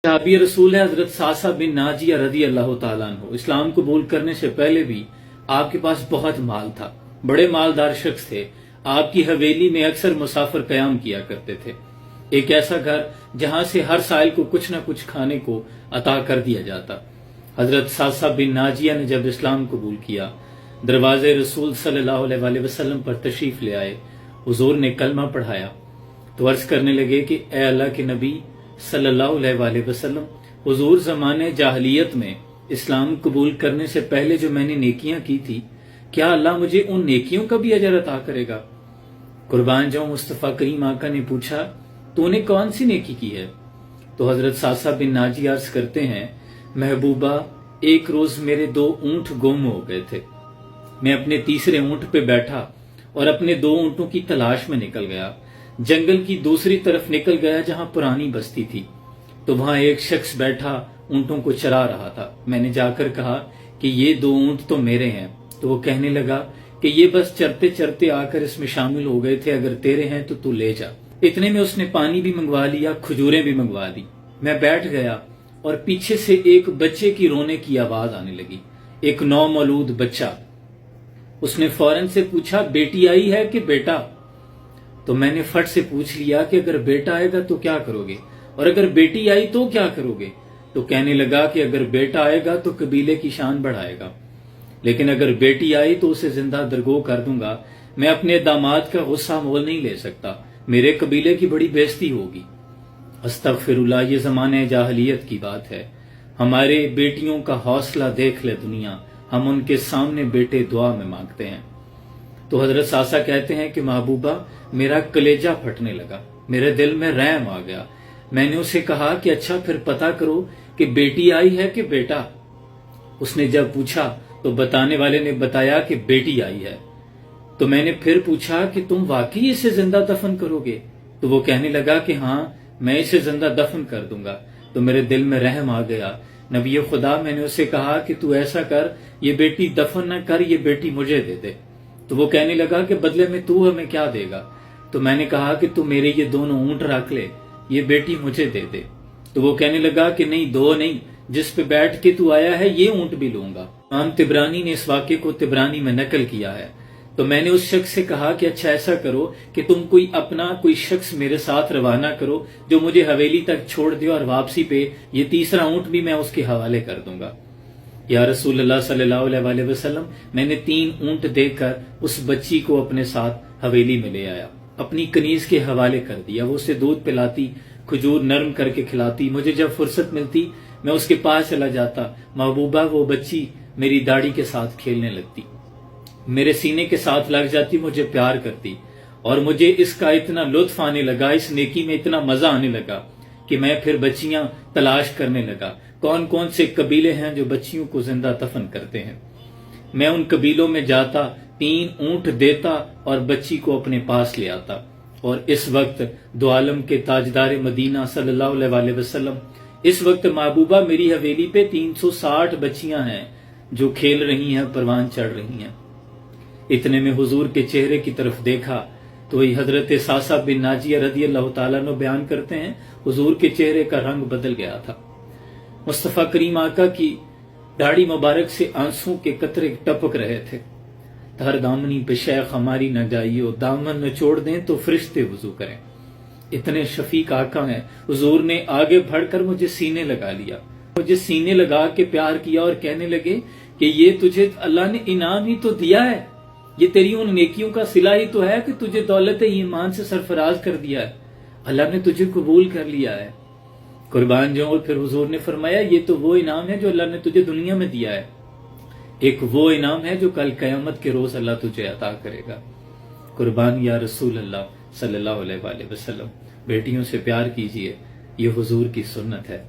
صحابی رسول ہے حضرت ساسا بن ناجیہ رضی اللہ تعالیٰ عنہ۔ اسلام قبول کرنے سے پہلے بھی آپ کے پاس بہت مال تھا، بڑے مالدار شخص تھے۔ آپ کی حویلی میں اکثر مسافر قیام کیا کرتے تھے، ایک ایسا گھر جہاں سے ہر سائل کو کچھ نہ کچھ کھانے کو عطا کر دیا جاتا۔ حضرت ساسا بن ناجیہ نے جب اسلام قبول کیا، دروازے رسول صلی اللہ علیہ وسلم پر تشریف لے آئے، حضور نے کلمہ پڑھایا تو عرض کرنے لگے کہ اے اللہ کے نبی صلی اللہ علیہ وسلم، حضور زمانے جاہلیت میں اسلام قبول کرنے سے پہلے جو میں نے نیکیاں کی تھی، کیا اللہ مجھے ان نیکیوں کا بھی اجر عطا کرے گا؟ قربان جاؤں مصطفیٰ کریم آقا نے پوچھا، تو نے کون سی نیکی کی ہے؟ تو حضرت ساسا بن ناجی عرض کرتے ہیں، محبوبہ، ایک روز میرے 2 اونٹ گم ہو گئے تھے۔ میں اپنے تیسرے اونٹ پہ بیٹھا اور اپنے 2 اونٹوں کی تلاش میں نکل گیا، جنگل کی دوسری طرف نکل گیا جہاں پرانی بستی تھی، تو وہاں ایک شخص بیٹھا اونٹوں کو چرا رہا تھا۔ میں نے جا کر کہا کہ یہ 2 اونٹ تو میرے ہیں، تو وہ کہنے لگا کہ یہ بس چرتے چرتے آ کر اس میں شامل ہو گئے تھے، اگر تیرے ہیں تو لے جا۔ اتنے میں اس نے پانی بھی منگوا لیا، کھجوریں بھی منگوا دی۔ میں بیٹھ گیا اور پیچھے سے ایک بچے کی رونے کی آواز آنے لگی، ایک نومولود بچہ۔ اس نے فوراً سے پوچھا، بیٹی آئی ہے کہ بیٹا؟ تو میں نے فٹ سے پوچھ لیا کہ اگر بیٹا آئے گا تو کیا کرو گے، اور اگر بیٹی آئی تو کیا کرو گے؟ تو کہنے لگا کہ اگر بیٹا آئے گا تو قبیلے کی شان بڑھائے گا، لیکن اگر بیٹی آئی تو اسے زندہ درگو کر دوں گا۔ میں اپنے داماد کا غصہ مول نہیں لے سکتا، میرے قبیلے کی بڑی بےزتی ہوگی۔ استغفر اللہ، یہ زمانے جاہلیت کی بات ہے۔ ہمارے بیٹیوں کا حوصلہ دیکھ لے دنیا، ہم ان کے سامنے بیٹے دعا میں مانگتے ہیں۔ تو حضرت ساسا کہتے ہیں کہ محبوبہ، میرا کلیجہ پھٹنے لگا، میرے دل میں رحم آ گیا۔ میں نے اسے کہا کہ اچھا پھر پتہ کرو کہ بیٹی آئی ہے کہ بیٹا؟ اس نے جب پوچھا تو بتانے والے نے بتایا کہ بیٹی آئی ہے۔ تو میں نے پھر پوچھا کہ تم واقعی اسے زندہ دفن کرو گے؟ تو وہ کہنے لگا کہ ہاں، میں اسے زندہ دفن کر دوں گا۔ تو میرے دل میں رحم آ گیا۔ نبی خدا، میں نے اسے کہا کہ تو ایسا کر، یہ بیٹی دفن نہ کر، یہ بیٹی مجھے دے دے۔ تو وہ کہنے لگا کہ بدلے میں تو ہمیں کیا دے گا؟ تو میں نے کہا کہ تو میرے یہ 2 اونٹ رکھ لے، یہ بیٹی مجھے دے دے۔ تو وہ کہنے لگا کہ نہیں، 2 نہیں، جس پہ بیٹھ کے تو آیا ہے یہ اونٹ بھی لوں گا۔ امام طبرانی نے اس واقعے کو طبرانی میں نقل کیا ہے۔ تو میں نے اس شخص سے کہا کہ اچھا ایسا کرو کہ تم کوئی شخص میرے ساتھ روانہ کرو جو مجھے حویلی تک چھوڑ دے، اور واپسی پہ یہ تیسرا اونٹ بھی میں اس کے حوالے کر دوں گا۔ یا رسول اللہ صلی اللہ علیہ وسلم، میں نے 3 اونٹ دے کر اس بچی کو اپنے ساتھ حویلی میں لے آیا، اپنی کنیز کے حوالے کر دیا۔ وہ اسے دودھ پلاتی، کھجور نرم کر کے کھلاتی۔ مجھے جب فرصت ملتی میں اس کے پاس چلا جاتا۔ محبوبہ، وہ بچی میری داڑھی کے ساتھ کھیلنے لگتی، میرے سینے کے ساتھ لگ جاتی، مجھے پیار کرتی، اور مجھے اس کا اتنا لطف آنے لگا، اس نیکی میں اتنا مزہ آنے لگا کہ میں پھر بچیاں تلاش کرنے لگا۔ کون کون سے قبیلے ہیں جو بچیوں کو زندہ دفن کرتے ہیں؟ میں ان قبیلوں میں جاتا، 3 اونٹ دیتا اور بچی کو اپنے پاس لے آتا۔ اور اس وقت دو عالم کے تاجدار مدینہ صلی اللہ علیہ وسلم، اس وقت محبوبہ میری حویلی پہ 360 بچیاں ہیں جو کھیل رہی ہیں، پروان چڑھ رہی ہیں۔ اتنے میں حضور کے چہرے کی طرف دیکھا تو وہی حضرت ساسا بن ناجیہ رضی اللہ تعالیٰ عنہ بیان کرتے ہیں، حضور کے چہرے کا رنگ بدل گیا تھا۔ مصطفیٰ کریم آقا کی داڑھی مبارک سے آنسوں کے قطرے ٹپک رہے تھے۔ تہر دامنی پہ شیخ ہماری نہ جائیو، دامن نچوڑ دیں تو فرشتے وضو کریں۔ اتنے شفیق آقا ہیں، حضور نے آگے بڑھ کر مجھے سینے لگا لیا، مجھے سینے لگا کے پیار کیا اور کہنے لگے کہ یہ تجھے اللہ نے انعام ہی تو دیا ہے، یہ تیری ان نیکیوں کا صلہ ہی تو ہے کہ تجھے دولت ایمان سے سرفراز کر دیا ہے، اللہ نے تجھے قبول کر لیا ہے۔ قربان جاؤں۔ اور پھر حضور نے فرمایا، یہ تو وہ انعام ہے جو اللہ نے تجھے دنیا میں دیا ہے، ایک وہ انعام ہے جو کل قیامت کے روز اللہ تجھے عطا کرے گا۔ قربان یا رسول اللہ صلی اللہ علیہ وسلم، بیٹیوں سے پیار کیجئے، یہ حضور کی سنت ہے۔